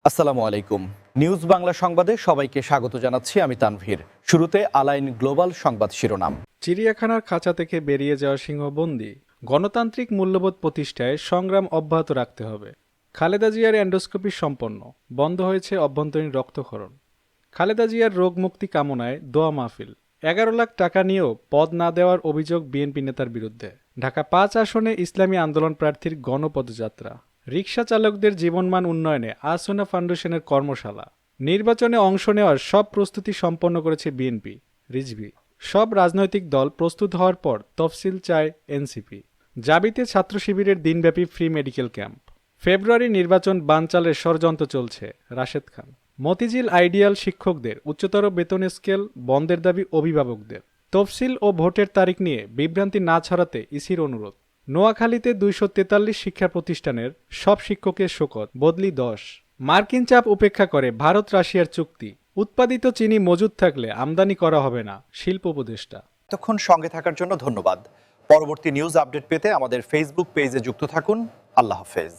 আসসালামু আলাইকুম। নিউজ বাংলা সংবাদে সবাইকে স্বাগত জানাচ্ছি আমি তানভীর। শুরুতে আলাইন গ্লোবাল সংবাদ শিরোনাম। চিড়িয়াখানার খাঁচা থেকে বেরিয়ে যাওয়া সিংহ বন্দী, গণতান্ত্রিক মূল্যবোধ প্রতিষ্ঠায় সংগ্রাম অব্যাহত রাখতে হবে। খালেদা জিয়ার এন্ডোস্কোপি সম্পন্ন, বন্ধ হয়েছে অভ্যন্তরীণ রক্তক্ষরণ। খালেদা জিয়ার রোগ মুক্তি কামনায় দোয়া মাহফিল। 11 লাখ টাকা নিয়েও পদ না দেওয়ার অভিযোগ বিএনপি নেতার বিরুদ্ধে। ঢাকা 5 আসনে ইসলামী আন্দোলন প্রার্থীর গণপদযাত্রা। রিকশা চালকদের জীবনমান উন্নয়নে আসুনা ফাউন্ডেশনের কর্মশালা। নির্বাচনে অংশ নেওয়ার সব প্রস্তুতি সম্পন্ন করেছে বিএনপি, রিজভী। সব রাজনৈতিক দল প্রস্তুত হওয়ার পর তফসিল চায় এনসিপি। জাবিতে ছাত্র শিবিরের দিনব্যাপী ফ্রি মেডিকেল ক্যাম্প। ফেব্রুয়ারি নির্বাচন বানচালের ষড়যন্ত্র চলছে, রাশেদ খান। মতিঝিল আইডিয়াল শিক্ষকদের উচ্চতর বেতন স্কেল বন্ধের দাবি অভিভাবকদের। তফসিল ও ভোটের তারিখ নিয়ে বিভ্রান্তি না ছড়াতে ইসির অনুরোধ। নোয়াখালীতে 243 শিক্ষা প্রতিষ্ঠানের সব শিক্ষকের শোকত, বদলি 10। মার্কিন চাপ উপেক্ষা করে ভারত রাশিয়ার চুক্তি। উৎপাদিত চিনি মজুদ থাকলে আমদানি করা হবে না, শিল্প উপদেষ্টা। এতক্ষণ সঙ্গে থাকার জন্য ধন্যবাদ। পরবর্তী নিউজ আপডেট পেতে আমাদের ফেসবুক পেজে যুক্ত থাকুন। আল্লাহ হাফেজ।